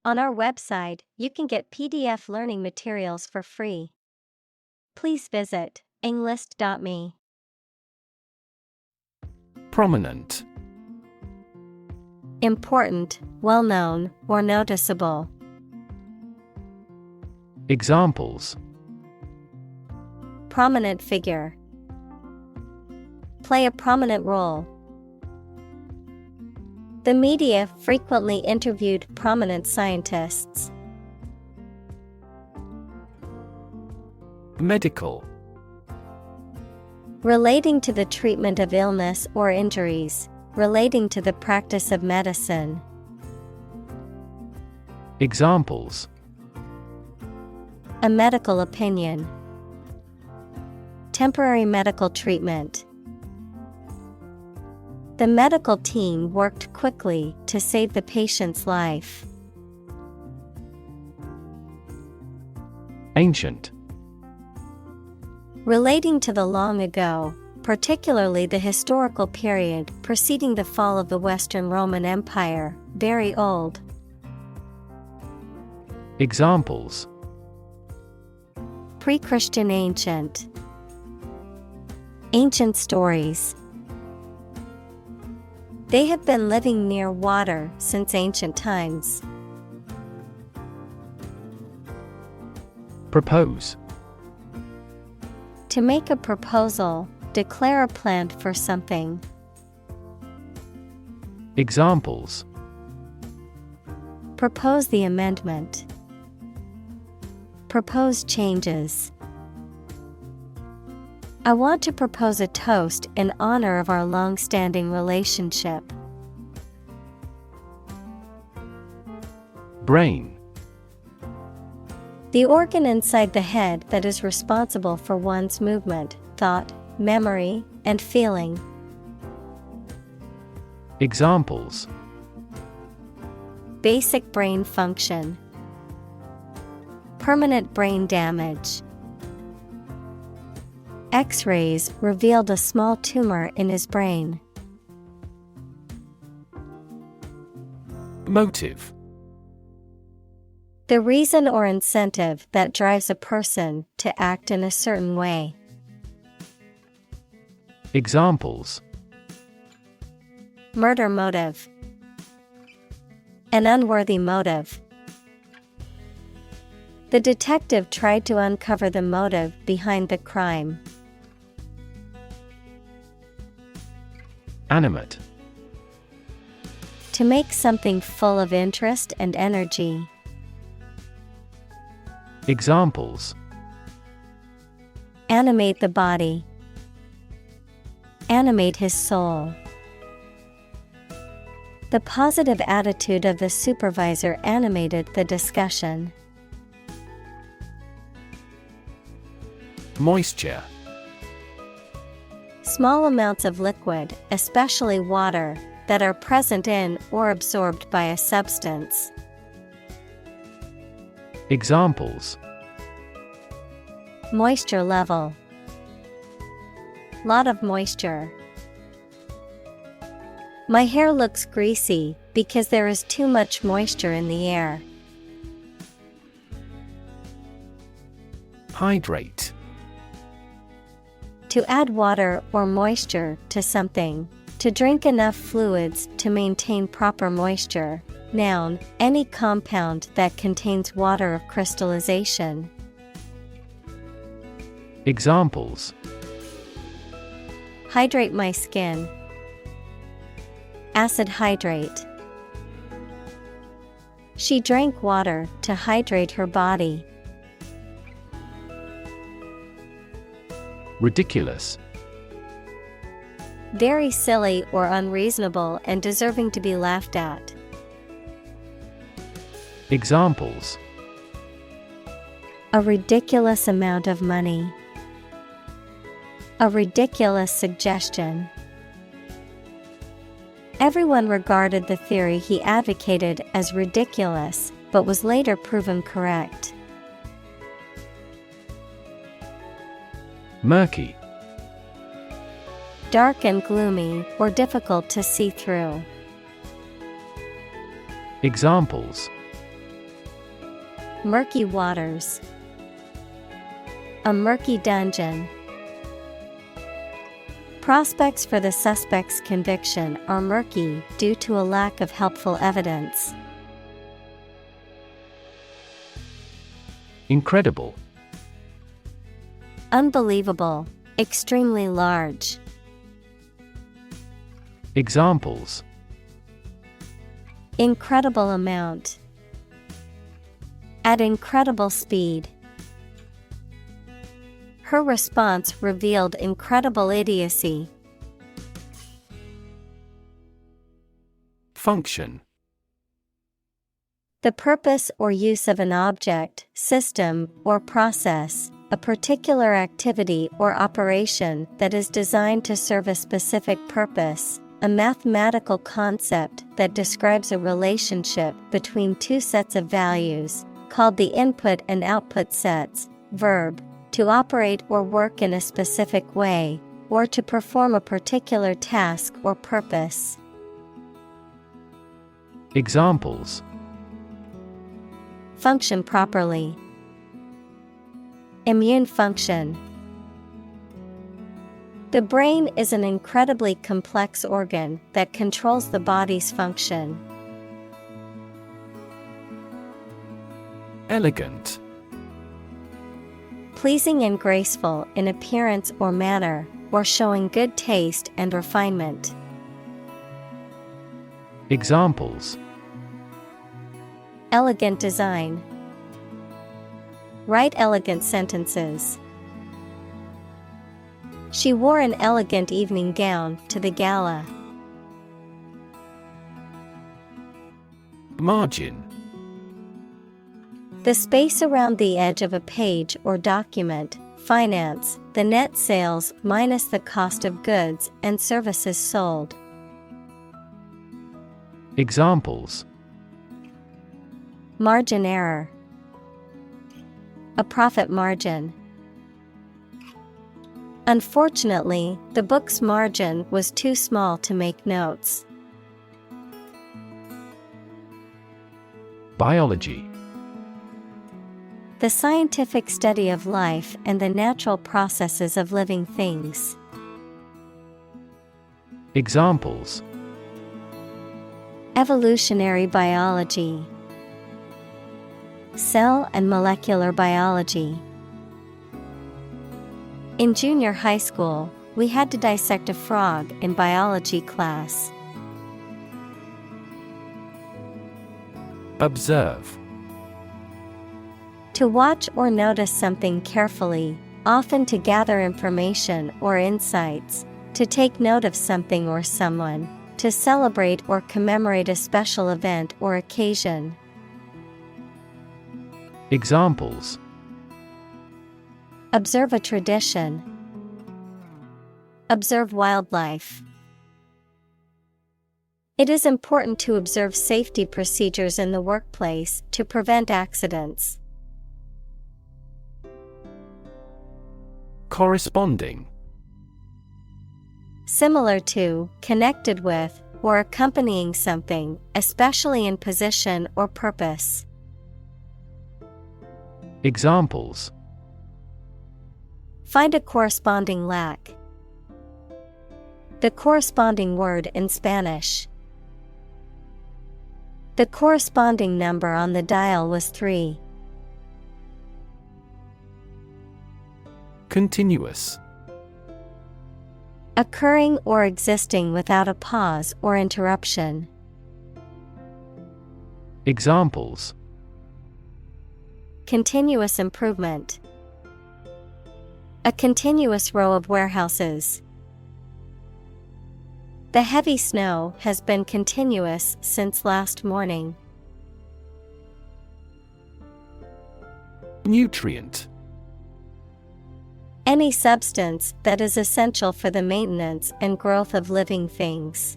On our website, you can get PDF learning materials for free. Please visit englist.me. Prominent. Important, well-known, or noticeable. Examples: Prominent figure. Play a prominent role. The media frequently interviewed prominent scientists. Medical. Relating to the treatment of illness or injuries, relating to the practice of medicine. Examples: A medical opinion. Temporary medical treatment. The medical team worked quickly to save the patient's life. Ancient. Relating to the long ago, particularly the historical period preceding the fall of the Western Roman Empire, very old. Examples: Pre-Christian ancient. Ancient stories. They have been living near water since ancient times. Propose. To make a proposal, declare a plan for something. Examples: Propose the amendment. Propose changes. I want to propose a toast in honor of our long-standing relationship. Brain. The organ inside the head that is responsible for one's movement, thought, memory, and feeling. Examples: Basic brain function. Permanent brain damage. X-rays revealed a small tumor in his brain. Motive. The reason or incentive that drives a person to act in a certain way. Examples: Murder motive. An unworthy motive. The detective tried to uncover the motive behind the crime. Animate. To make something full of interest and energy. Examples: Animate the body. Animate his soul. The positive attitude of the supervisor animated the discussion. Moisture. Small amounts of liquid, especially water, that are present in or absorbed by a substance. Examples: Moisture level. Lot of moisture. My hair looks greasy because there is too much moisture in the air. Hydrate. To add water or moisture to something. To drink enough fluids to maintain proper moisture. Noun, any compound that contains water of crystallization. Examples: Hydrate my skin. Acid hydrate. She drank water to hydrate her body. Ridiculous. Very silly or unreasonable and deserving to be laughed at. Examples: A ridiculous amount of money. A ridiculous suggestion. Everyone regarded the theory he advocated as ridiculous, but was later proven correct. Murky. Dark and gloomy, or difficult to see through. Examples: Murky waters. A murky dungeon. Prospects for the suspect's conviction are murky due to a lack of helpful evidence. Incredible. Unbelievable. Extremely large. Examples: Incredible amount. At incredible speed. Her response revealed incredible idiocy. Function. The purpose or use of an object, system, or process, a particular activity or operation that is designed to serve a specific purpose, a mathematical concept that describes a relationship between two sets of values, called the input and output sets. Verb, to operate or work in a specific way, or to perform a particular task or purpose. Examples: Function properly. Immune function. The brain is an incredibly complex organ that controls the body's function. Elegant. Pleasing and graceful in appearance or manner, or showing good taste and refinement. Examples: Elegant design. Write elegant sentences. She wore an elegant evening gown to the gala. Margin. The space around the edge of a page or document. Finance, the net sales minus the cost of goods and services sold. Examples: Margin error. A profit margin. Unfortunately, the book's margin was too small to make notes. Biology. The scientific study of life and the natural processes of living things. Examples: Evolutionary biology. Cell and molecular biology. In junior high school, we had to dissect a frog in biology class. Observe. To watch or notice something carefully, often to gather information or insights, to take note of something or someone, to celebrate or commemorate a special event or occasion. Examples: Observe a tradition. Observe wildlife. It is important to observe safety procedures in the workplace to prevent accidents. Corresponding. Similar to, connected with, or accompanying something, especially in position or purpose. Examples: Find a corresponding lack. The corresponding word in Spanish. The corresponding number on the dial was 3. Continuous. Occurring or existing without a pause or interruption. Examples: Continuous improvement. A continuous row of warehouses. The heavy snow has been continuous since last morning. Nutrient. Any substance that is essential for the maintenance and growth of living things.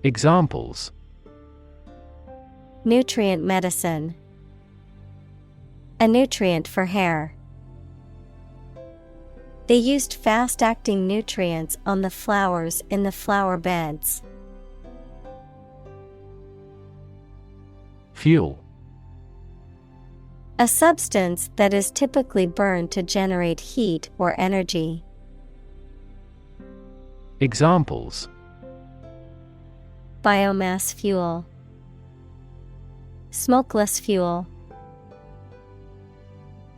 Examples: Nutrient medicine. A nutrient for hair. They used fast-acting nutrients on the flowers in the flower beds. Fuel. A substance that is typically burned to generate heat or energy. Examples: Biomass fuel. Smokeless fuel.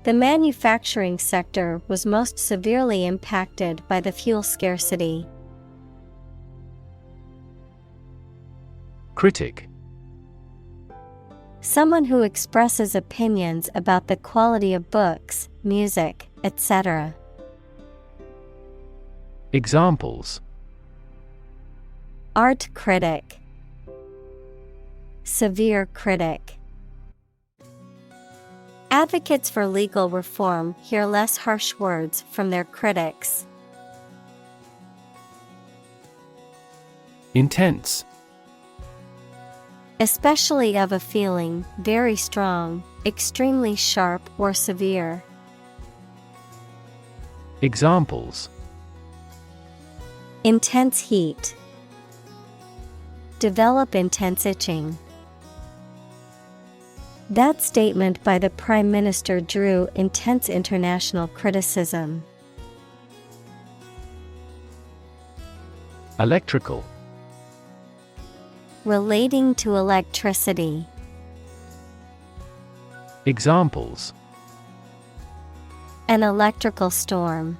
The manufacturing sector was most severely impacted by the fuel scarcity. Critic. Someone who expresses opinions about the quality of books, music, etc. Examples: Art critic. Severe critic. Advocates for legal reform hear less harsh words from their critics. Intense. Especially of a feeling, very strong, extremely sharp or severe. Examples: Intense heat. Develop intense itching. That statement by the Prime Minister drew intense international criticism. Electrical. Relating to electricity. Examples: An electrical storm.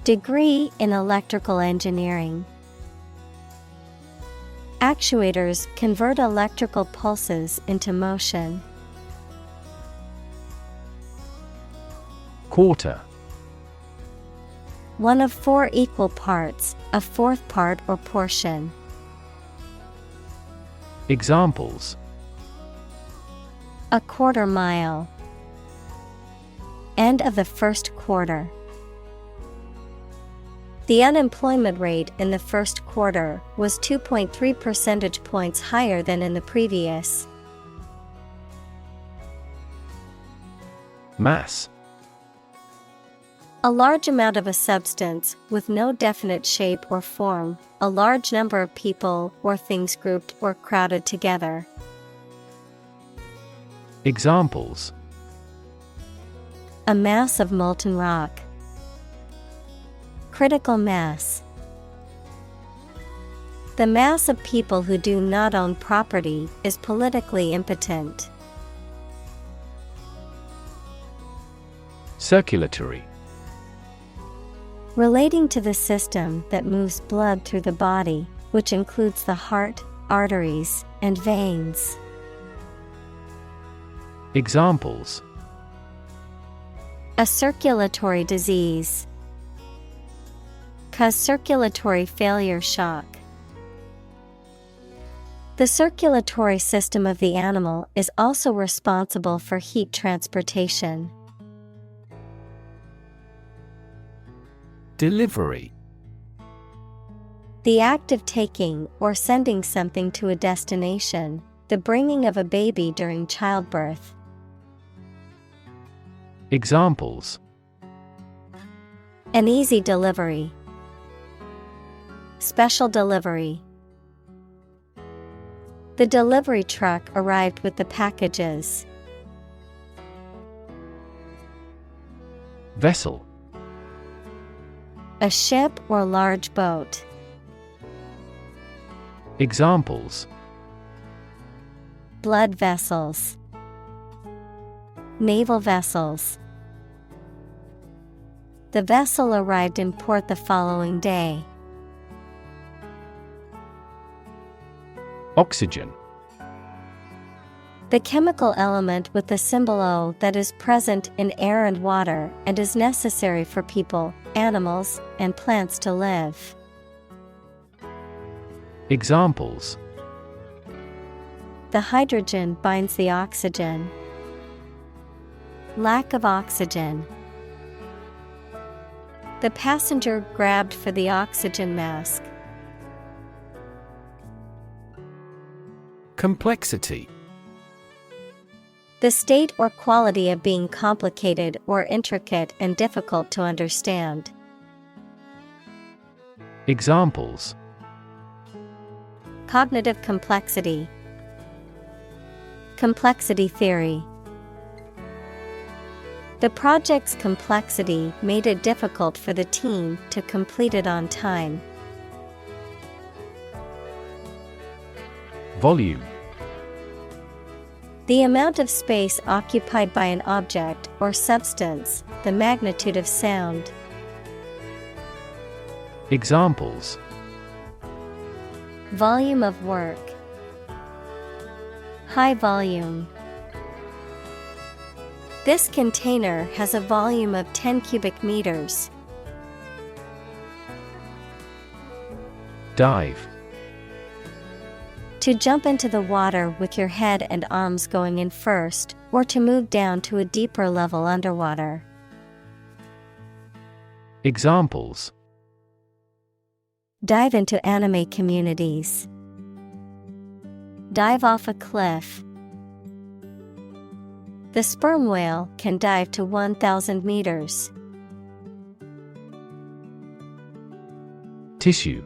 Degree in electrical engineering. Actuators convert electrical pulses into motion. Quarter. One of 4 equal parts, a fourth part or portion. Examples: A quarter mile. End of the first quarter. The unemployment rate in the first quarter was 2.3 percentage points higher than in the previous. Mass. A large amount of a substance with no definite shape or form, a large number of people or things grouped or crowded together. Examples: A mass of molten rock. Critical mass. The mass of people who do not own property is politically impotent. Circulatory. Relating to the system that moves blood through the body, which includes the heart, arteries, and veins. Examples: A circulatory disease. Cause circulatory failure shock. The circulatory system of the animal is also responsible for heat transportation. Delivery. The act of taking or sending something to a destination, the bringing of a baby during childbirth. Examples: An easy delivery. Special delivery. The delivery truck arrived with the packages. Vessel. A ship or large boat. Examples: Blood vessels. Naval vessels. The vessel arrived in port the following day. Oxygen. The chemical element with the symbol O that is present in air and water and is necessary for people, animals, and plants to live. Examples: The hydrogen binds the oxygen. Lack of oxygen. The passenger grabbed for the oxygen mask. Complexity. The state or quality of being complicated or intricate and difficult to understand. Examples: Cognitive complexity. Complexity theory. The project's complexity made it difficult for the team to complete it on time. Volume. The amount of space occupied by an object or substance, the magnitude of sound. Examples. Volume of work. High volume. This container has a volume of 10 cubic meters. Dive. To jump into the water with your head and arms going in first, or to move down to a deeper level underwater. Examples. Dive into anime communities. Dive off a cliff. The sperm whale can dive to 1,000 meters. Tissue.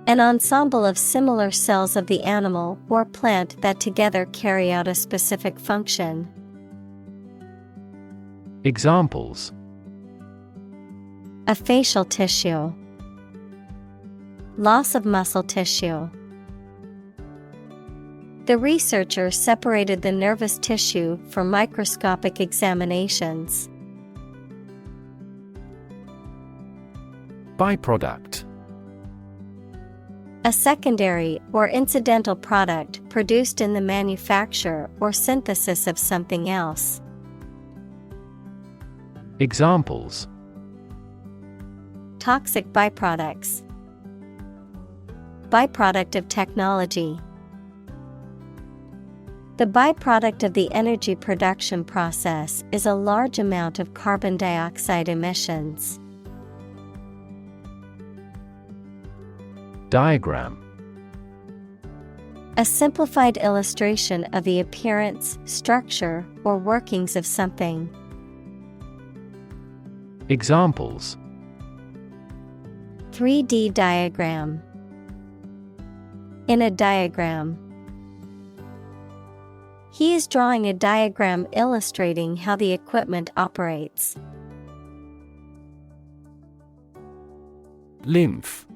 An ensemble of similar cells of the animal or plant that together carry out a specific function. Examples. A facial tissue. Loss of muscle tissue. The researcher separated the nervous tissue for microscopic examinations. Byproduct. A secondary or incidental product produced in the manufacture or synthesis of something else. Examples. Toxic byproducts. Byproduct of technology. The byproduct of the energy production process is a large amount of carbon dioxide emissions. Diagram. A simplified illustration of the appearance, structure, or workings of something. Examples. 3D diagram. In a diagram. He is drawing a diagram illustrating how the equipment operates. Lymph.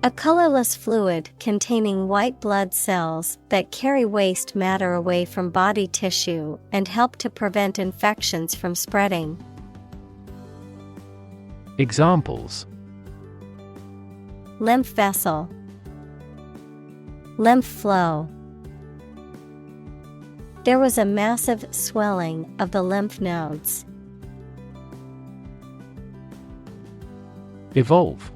A colorless fluid containing white blood cells that carry waste matter away from body tissue and help to prevent infections from spreading. Examples. Lymph vessel. Lymph flow. There was a massive swelling of the lymph nodes. Evolve.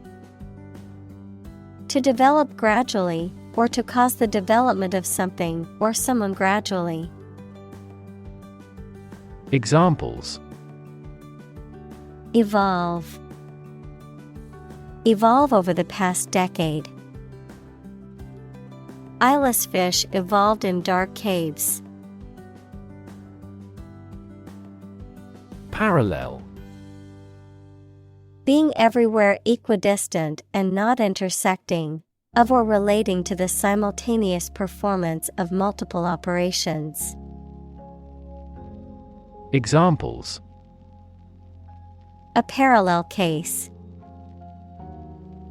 To develop gradually, or to cause the development of something or someone gradually. Examples. Evolve. Evolve over the past decade. Eyeless fish evolved in dark caves. Parallel. Being everywhere equidistant and not intersecting, of or relating to the simultaneous performance of multiple operations. Examples. A parallel case.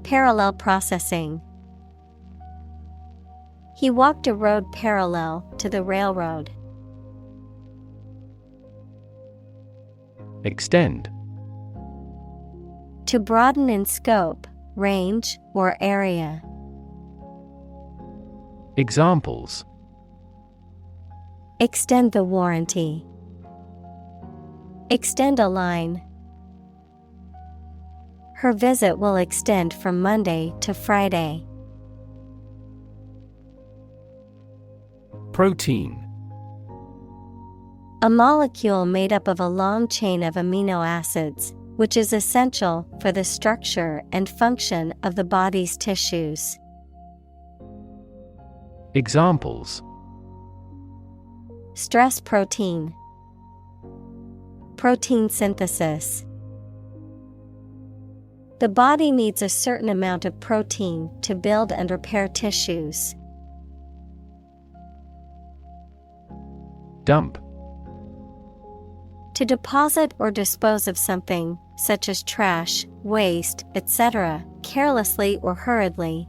Parallel processing. He walked a road parallel to the railroad. Extend. To broaden in scope, range, or area. Examples. Extend the warranty. Extend a line. Her visit will extend from Monday to Friday. Protein. A molecule made up of a long chain of amino acids, which is essential for the structure and function of the body's tissues. Examples. Stress protein. Protein synthesis. The body needs a certain amount of protein to build and repair tissues. Dump. To deposit or dispose of something, such as trash, waste, etc., carelessly or hurriedly.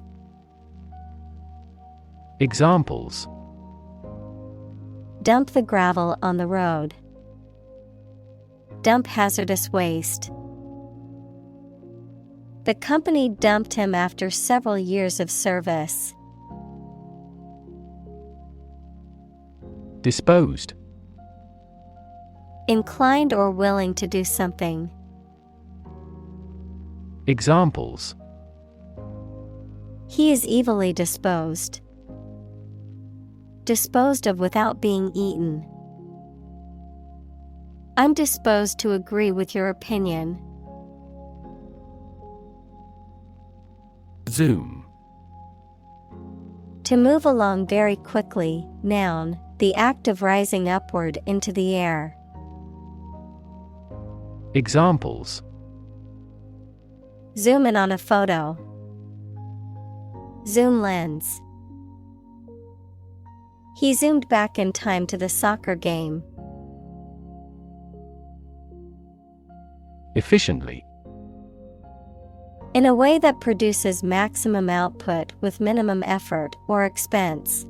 Examples: Dump the gravel on the road. Dump hazardous waste. The company dumped him after several years of service. Disposed. Inclined or willing to do something. Examples: He is evilly disposed. Disposed of without being eaten. I'm disposed to agree with your opinion. Zoom. To move along very quickly, noun, the act of rising upward into the air. Examples: Zoom in on a photo. Zoom lens. He zoomed back in time to the soccer game. Efficiently. In a way that produces maximum output with minimum effort or expense.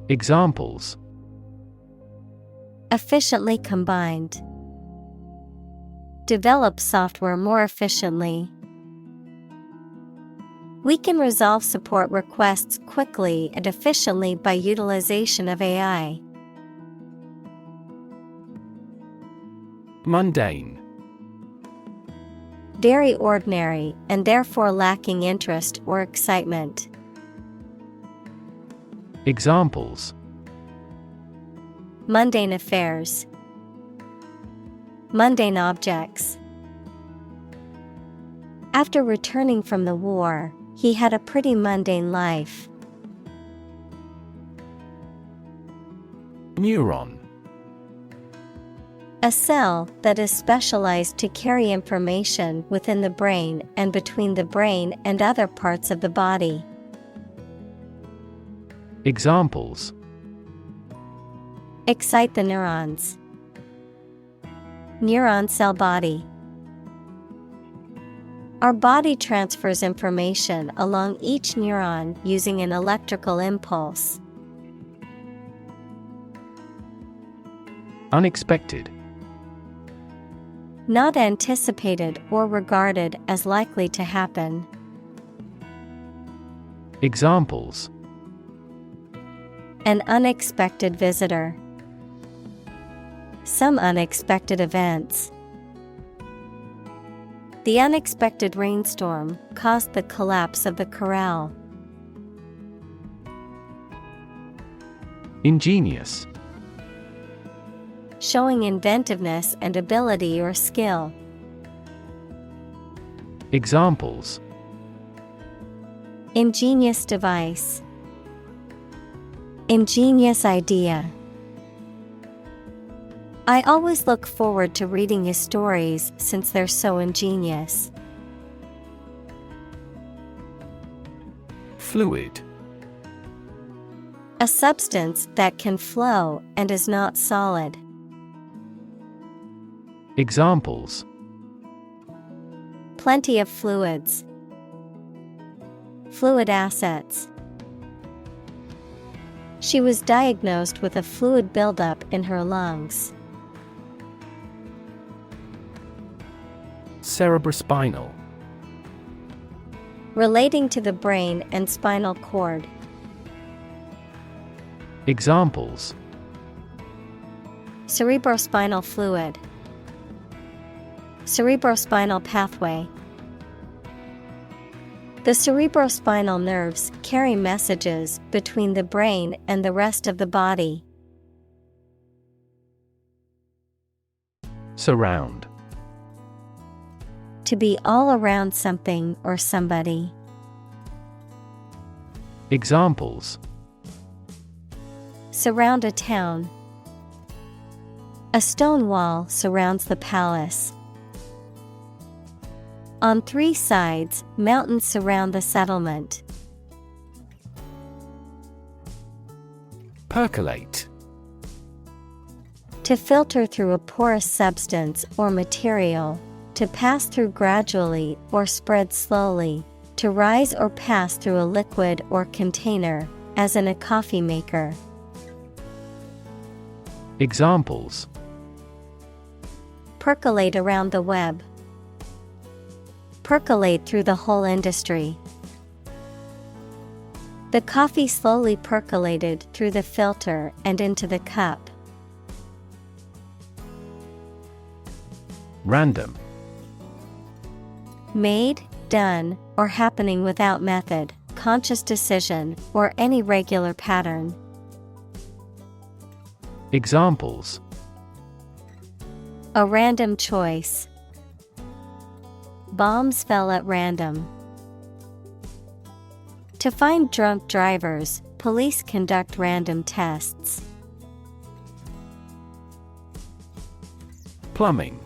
Examples: Efficiently combined. Develop software more efficiently. We can resolve support requests quickly and efficiently by utilization of AI. Mundane. Very ordinary and therefore lacking interest or excitement. Examples: Mundane affairs. Mundane objects. After returning from the war, he had a pretty mundane life. Neuron. A cell that is specialized to carry information within the brain and between the brain and other parts of the body. Examples: Excite the neurons. Neuron cell body. Our body transfers information along each neuron using an electrical impulse. Unexpected. Not anticipated or regarded as likely to happen. Examples: An unexpected visitor. Some unexpected events. The unexpected rainstorm caused the collapse of the corral. Ingenious. Showing inventiveness and ability or skill. Examples: Ingenious device. Ingenious idea. I always look forward to reading his stories since they're so ingenious. Fluid. A substance that can flow and is not solid. Examples: Plenty of fluids. Fluid assets. She was diagnosed with a fluid buildup in her lungs. Cerebrospinal. Relating to the brain and spinal cord. Examples: Cerebrospinal fluid. Cerebrospinal pathway. The cerebrospinal nerves carry messages between the brain and the rest of the body. Surround. To be all around something or somebody. Examples: Surround a town. A stone wall surrounds the palace. On 3 sides, mountains surround the settlement. To To filter through a porous substance or material. To pass through gradually or spread slowly. To rise or pass through a liquid or container, as in a coffee maker. Examples: Percolate around the web. Percolate through the whole industry. The coffee slowly percolated through the filter and into the cup. Random. Made, done, or happening without method, conscious decision, or any regular pattern. Examples: A random choice. Bombs fell at random. To find drunk drivers, police conduct random tests. Plumbing.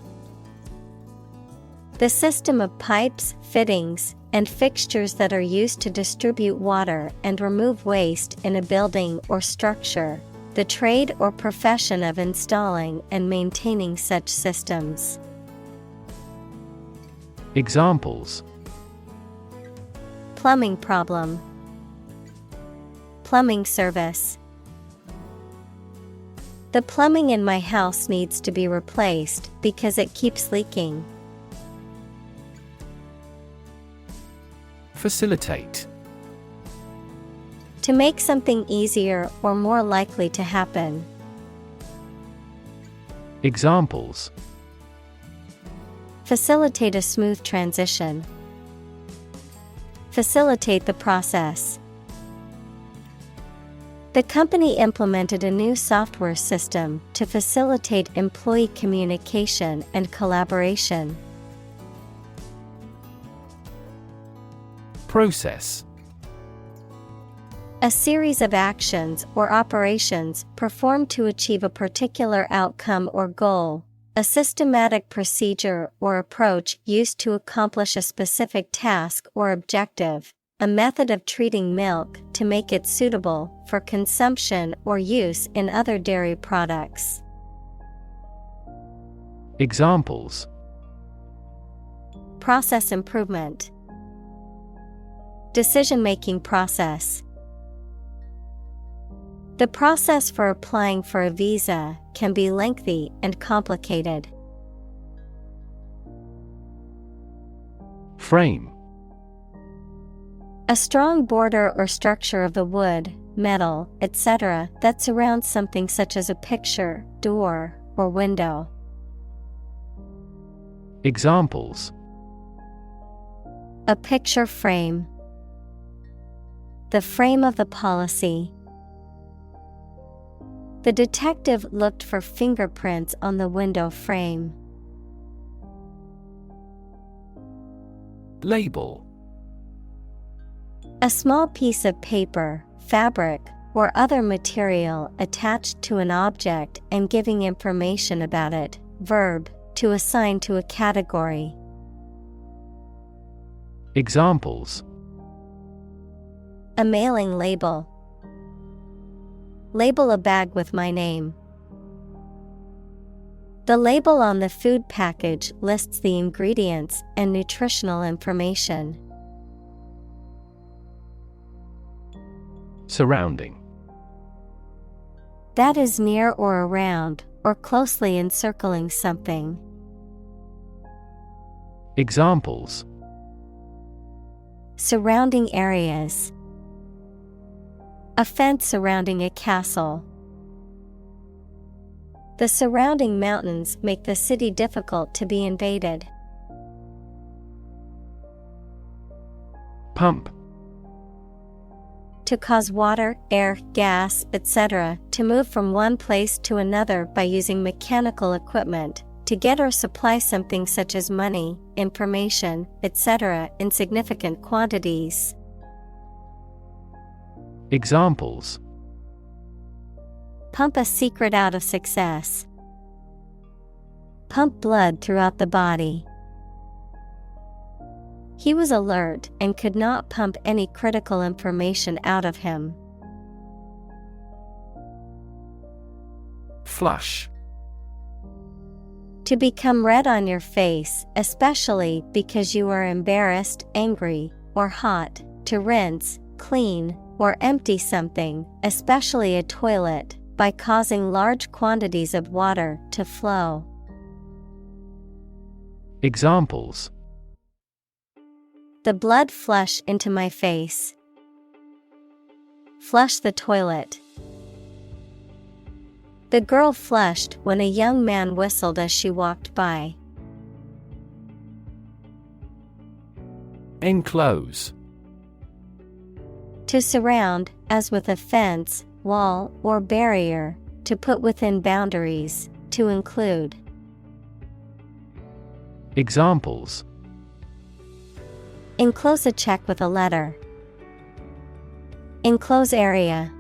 The system of pipes, fittings, and fixtures that are used to distribute water and remove waste in a building or structure. The trade or profession of installing and maintaining such systems. Examples: Plumbing problem. Plumbing service. The plumbing in my house needs to be replaced because it keeps leaking. Facilitate. To make something easier or more likely to happen. Examples: Facilitate a smooth transition. Facilitate the process. The company implemented a new software system to facilitate employee communication and collaboration. Process. A series of actions or operations performed to achieve a particular outcome or goal. A systematic procedure or approach used to accomplish a specific task or objective. A method of treating milk to make it suitable for consumption or use in other dairy products. Examples: Process improvement. Decision-making process. The process for applying for a visa can be lengthy and complicated. Frame. A strong border or structure of the wood, metal, etc. that surrounds something such as a picture, door, or window. Examples: A picture frame. The frame of the policy. The detective looked for fingerprints on the window frame. Label. A small piece of paper, fabric, or other material attached to an object and giving information about it. Verb, to assign to a category. Examples: A mailing label. Label a bag with my name. The label on the food package lists the ingredients and nutritional information. Surrounding. That is near or around, or closely encircling something. Examples: Surrounding areas. A fence surrounding a castle. The surrounding mountains make the city difficult to be invaded. Pump. To cause water, air, gas, etc. to move from one place to another by using mechanical equipment, to get or supply something such as money, information, etc. in significant quantities. Examples: Pump a secret out of success. Pump blood throughout the body. He was alert and could not pump any critical information out of him. Flush. To become red on your face, especially because you are embarrassed, angry, or hot. To rinse, clean, or empty something, especially a toilet, by causing large quantities of water to flow. Examples: The blood flush into my face. Flush the toilet. The girl flushed when a young man whistled as she walked by. Enclose. To surround, as with a fence, wall, or barrier, to put within boundaries, to include. Examples: Enclose a check with a letter. Enclose area.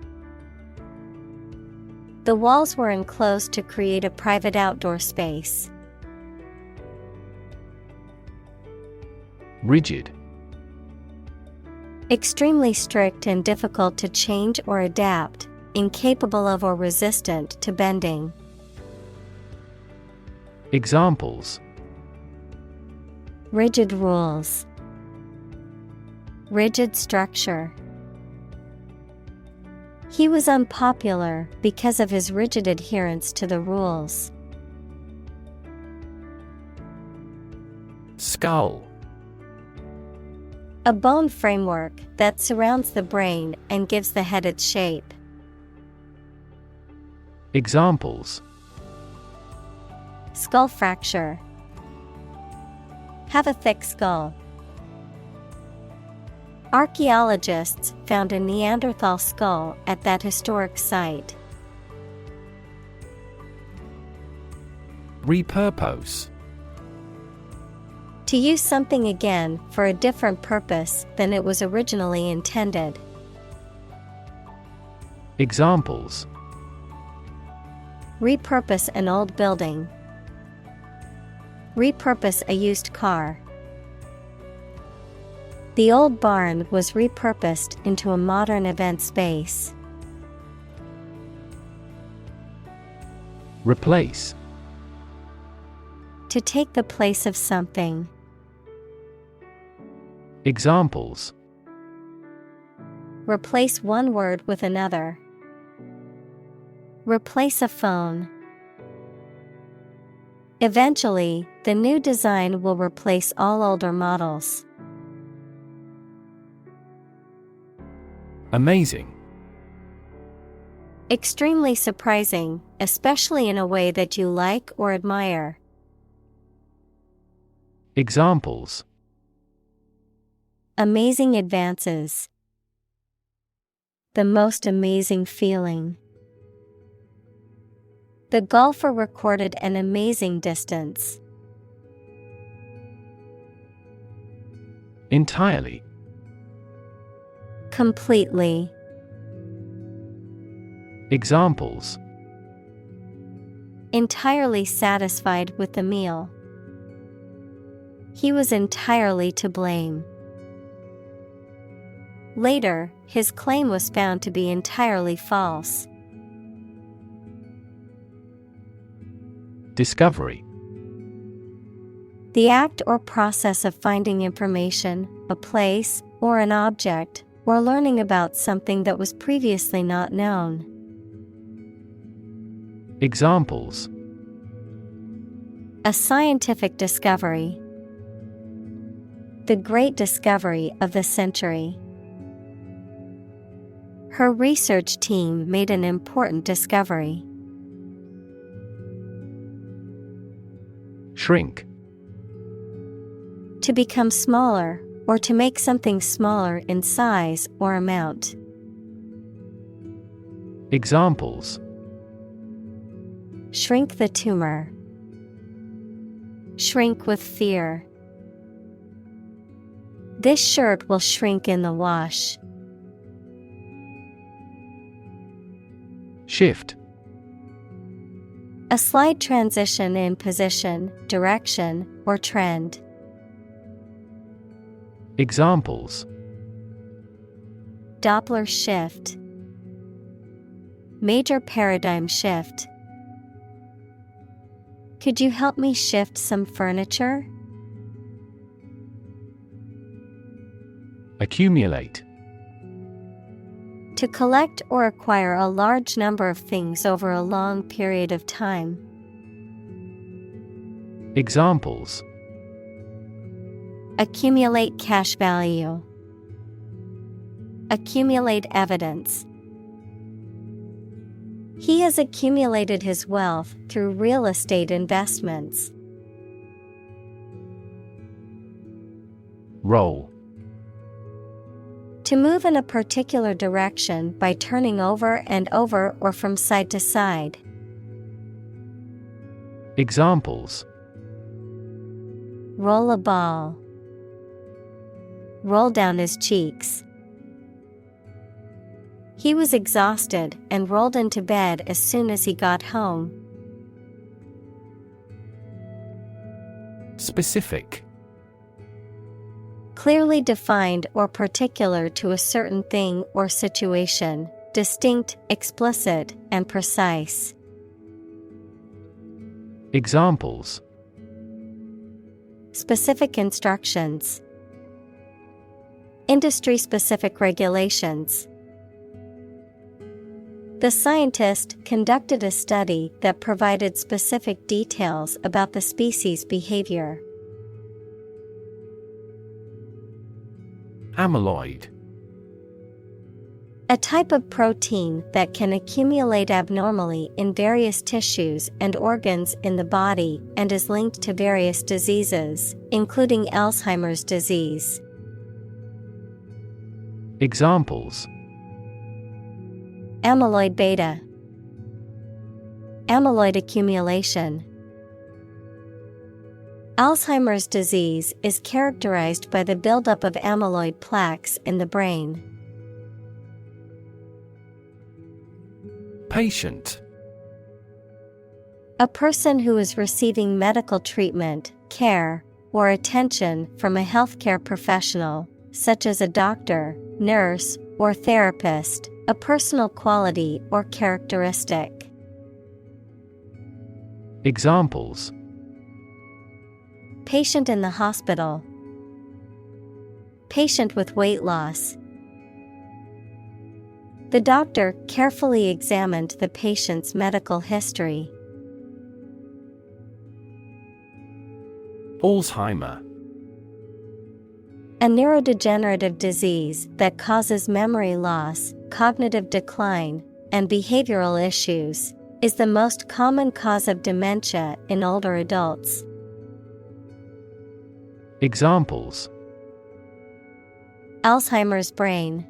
The walls were enclosed to create a private outdoor space. Rigid. Extremely strict and difficult to change or adapt, incapable of or resistant to bending. Examples: Rigid rules. Rigid structure. He was unpopular because of his rigid adherence to the rules. Skull. A bone framework that surrounds the brain and gives the head its shape. Examples: Skull fracture. Have a thick skull. Archaeologists found a Neanderthal skull at that historic site. Repurpose. To use something again for a different purpose than it was originally intended. Examples: Repurpose an old building. Repurpose a used car. The old barn was repurposed into a modern event space. Replace. To take the place of something. Examples: Replace one word with another. Replace a phone. Eventually, the new design will replace all older models. Amazing. Extremely surprising, especially in a way that you like or admire. Examples: Amazing advances. The most amazing feeling. The golfer recorded an amazing distance. Entirely. Completely. Examples: Entirely satisfied with the meal. He was entirely to blame. Later, his claim was found to be entirely false. Discovery. The act or process of finding information, a place, or an object, or learning about something that was previously not known. Examples: A scientific discovery. The great discovery of the century. Her research team made an important discovery. Shrink. To become smaller, or to make something smaller in size or amount. Examples: Shrink the tumor. Shrink with fear. This shirt will shrink in the wash. Shift. A slight transition in position, direction, or trend. Examples: Doppler shift. Major paradigm shift. Could you help me shift some furniture? Accumulate. To collect or acquire a large number of things over a long period of time. Examples: Accumulate cash value. Accumulate evidence. He has accumulated his wealth through real estate investments. Roll. To move in a particular direction by turning over and over or from side to side. Examples: Roll a ball. Roll down his cheeks. He was exhausted and rolled into bed as soon as he got home. Specific. Clearly defined or particular to a certain thing or situation, distinct, explicit, and precise. Examples: Specific instructions. Industry-specific regulations. The scientist conducted a study that provided specific details about the species' behavior. Amyloid. A type of protein that can accumulate abnormally in various tissues and organs in the body and is linked to various diseases, including Alzheimer's disease. Examples: Amyloid beta. Amyloid accumulation. Alzheimer's disease is characterized by the buildup of amyloid plaques in the brain. Patient. A person who is receiving medical treatment, care, or attention from a healthcare professional, such as a doctor, nurse, or therapist, a personal quality or characteristic. Examples: Patient in the hospital. Patient with weight loss. The doctor carefully examined the patient's medical history. Alzheimer. A neurodegenerative disease that causes memory loss, cognitive decline, and behavioral issues, is the most common cause of dementia in older adults. Examples: Alzheimer's brain.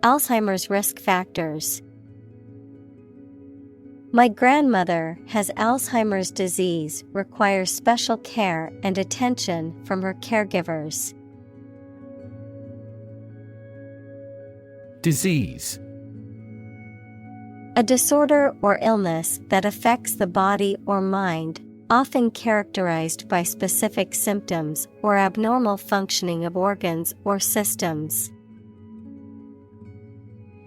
Alzheimer's risk factors. My grandmother has Alzheimer's disease, requires special care and attention from her caregivers. Disease. A disorder or illness that affects the body or mind, often characterized by specific symptoms or abnormal functioning of organs or systems.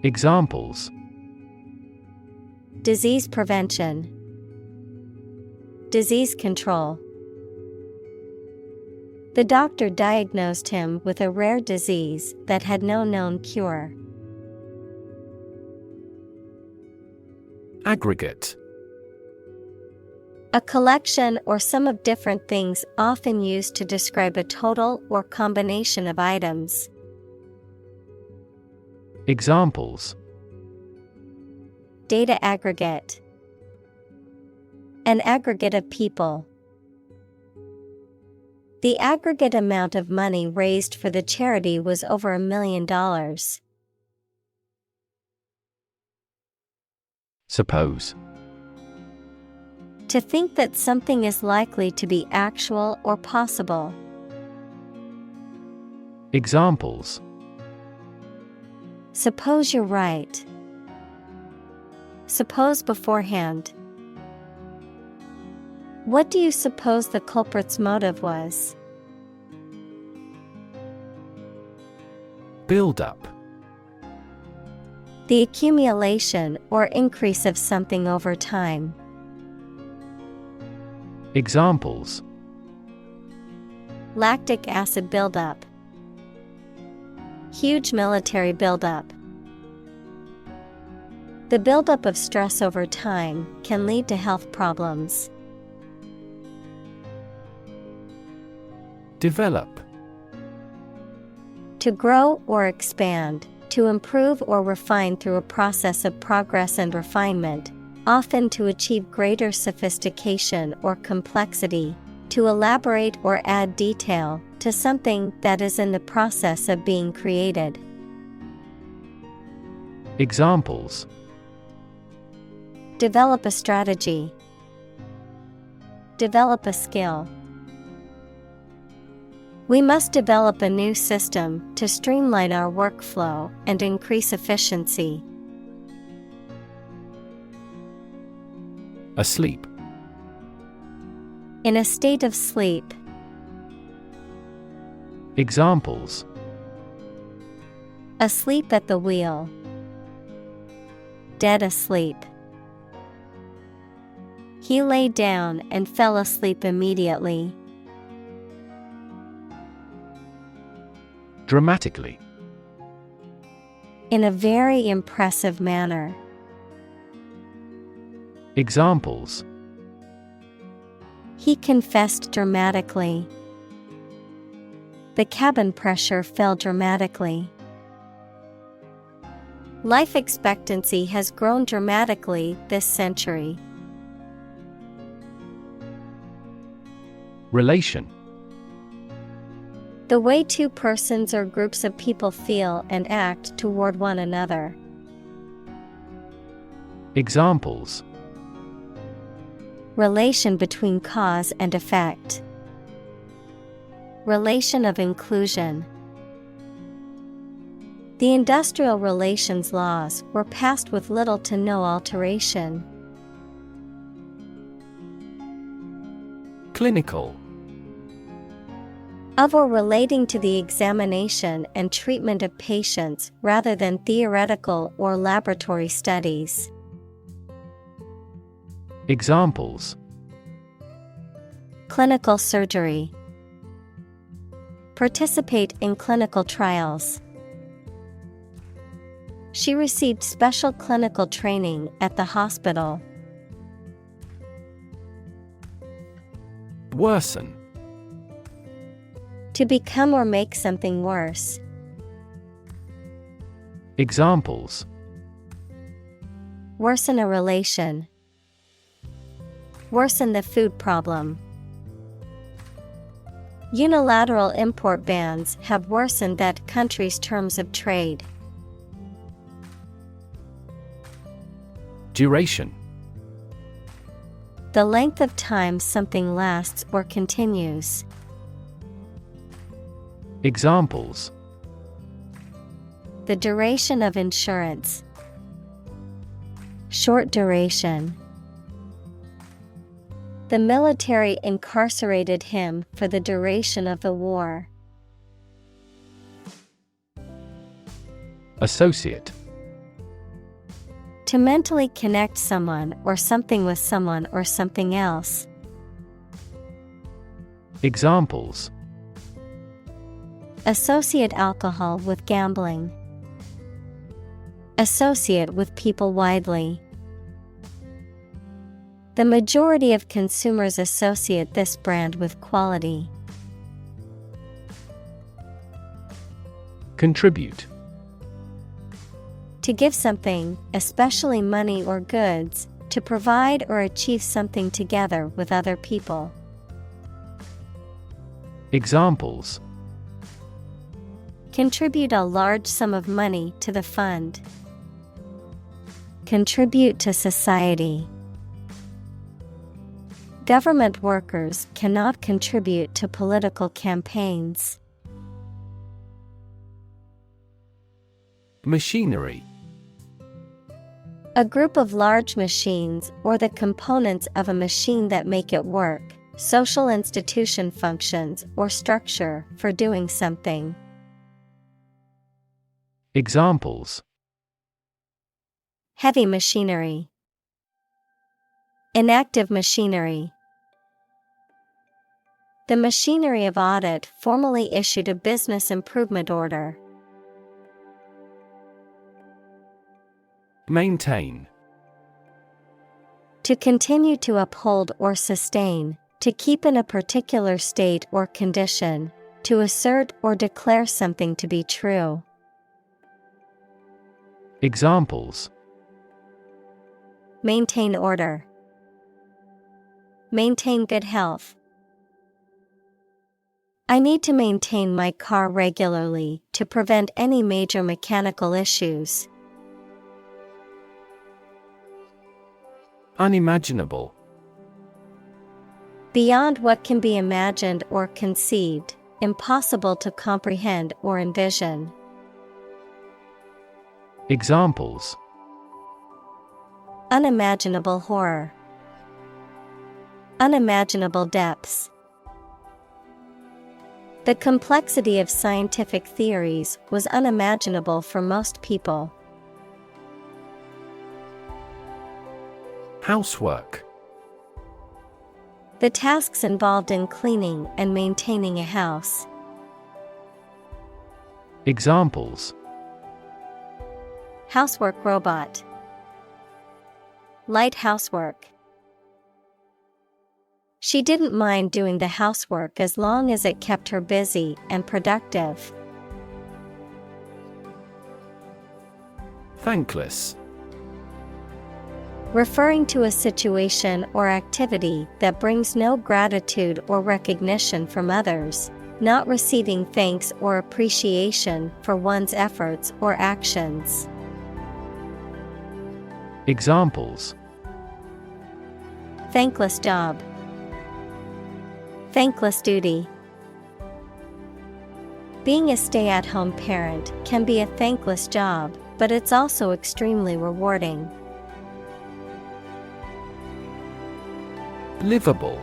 Examples: Disease prevention. Disease control. The doctor diagnosed him with a rare disease that had no known cure. Aggregate. A collection or sum of different things often used to describe a total or combination of items. Examples: Data aggregate. An aggregate of people. The aggregate amount of money raised for the charity was over $1 million. Suppose. To think that something is likely to be actual or possible. Examples: Suppose you're right. Suppose beforehand. What do you suppose the culprit's motive was? Build up. The accumulation or increase of something over time. Examples: lactic acid buildup, huge military buildup. The buildup of stress over time can lead to health problems. Develop. To grow or expand, to improve or refine through a process of progress and refinement, often to achieve greater sophistication or complexity, to elaborate or add detail to something that is in the process of being created. Examples: develop a strategy, develop a skill. We must develop a new system to streamline our workflow and increase efficiency. Asleep. In a state of sleep. Examples: asleep at the wheel, dead asleep. He lay down and fell asleep immediately. Dramatically. In a very impressive manner. Examples: he confessed dramatically. The cabin pressure fell dramatically. Life expectancy has grown dramatically this century. Relation. The way two persons or groups of people feel and act toward one another. Examples: relation between cause and effect. Relation of inclusion. The industrial relations laws were passed with little to no alteration. Clinical. Of or relating to the examination and treatment of patients rather than theoretical or laboratory studies. Examples: clinical surgery. Participate in clinical trials. She received special clinical training at the hospital. Worsen. To become or make something worse. Examples: worsen a relation. Worsen the food problem. Unilateral import bans have worsened that country's terms of trade. Duration. The length of time something lasts or continues. Examples: the duration of insurance. Short duration. The military incarcerated him for the duration of the war. Associate. To mentally connect someone or something with someone or something else. Examples: associate alcohol with gambling. Associate with people widely. The majority of consumers associate this brand with quality. Contribute. To give something, especially money or goods, to provide or achieve something together with other people. Examples: contribute a large sum of money to the fund. Contribute to society. Government workers cannot contribute to political campaigns. Machinery. A group of large machines or the components of a machine that make it work, social institution functions or structure for doing something. Examples: heavy machinery. Inactive machinery. The machinery of audit formally issued a business improvement order. Maintain. To continue to uphold or sustain, to keep in a particular state or condition, to assert or declare something to be true. Examples: Maintain order. Maintain good health. I need to maintain my car regularly to prevent any major mechanical issues. Unimaginable. Beyond what can be imagined or conceived, impossible to comprehend or envision. Examples: Unimaginable horror. Unimaginable depths. The complexity of scientific theories was unimaginable for most people. Housework. The tasks involved in cleaning and maintaining a house. Examples: Housework robot. Light housework. She didn't mind doing the housework as long as it kept her busy and productive. Thankless. Referring to a situation or activity that brings no gratitude or recognition from others, not receiving thanks or appreciation for one's efforts or actions. Examples: Thankless job. Thankless duty. Being a stay-at-home parent can be a thankless job, but it's also extremely rewarding. Livable.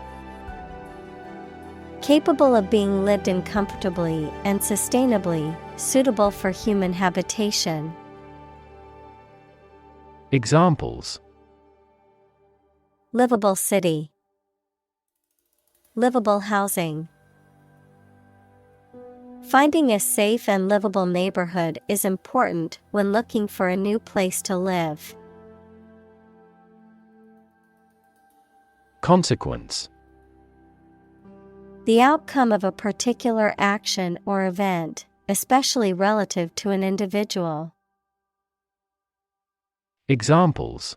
Capable of being lived in comfortably and sustainably, suitable for human habitation. Examples: Livable city. Livable housing. Finding a safe and livable neighborhood is important when looking for a new place to live. Consequence. The outcome of a particular action or event, especially relative to an individual. Examples: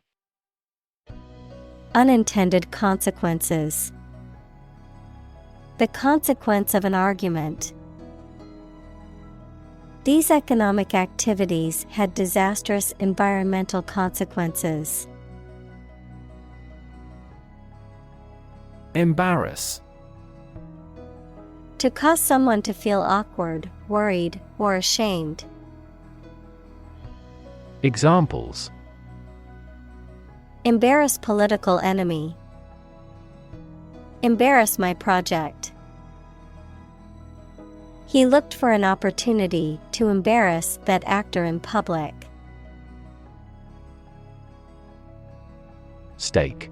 Unintended consequences. The consequence of an argument. These economic activities had disastrous environmental consequences. Embarrass. To cause someone to feel awkward, worried, or ashamed. Examples: Embarrass political enemy. Embarrass my project. He looked for an opportunity to embarrass that actor in public. Stake.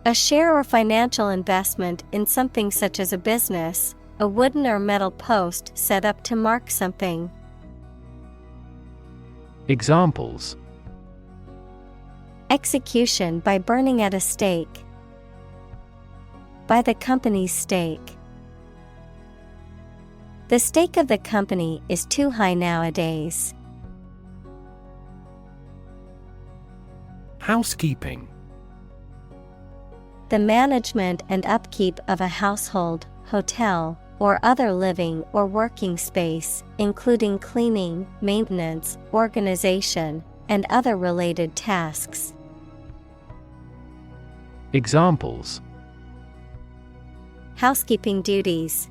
A share or financial investment in something such as a business, a wooden or metal post set up to mark something. Examples: Execution by burning at a stake. By the company's stake. The stake of the company is too high nowadays. Housekeeping. The management and upkeep of a household, hotel, or other living or working space, including cleaning, maintenance, organization, and other related tasks. Examples: Housekeeping duties.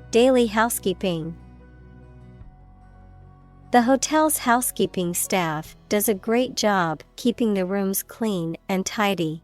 Daily housekeeping. The hotel's housekeeping staff does a great job keeping the rooms clean and tidy.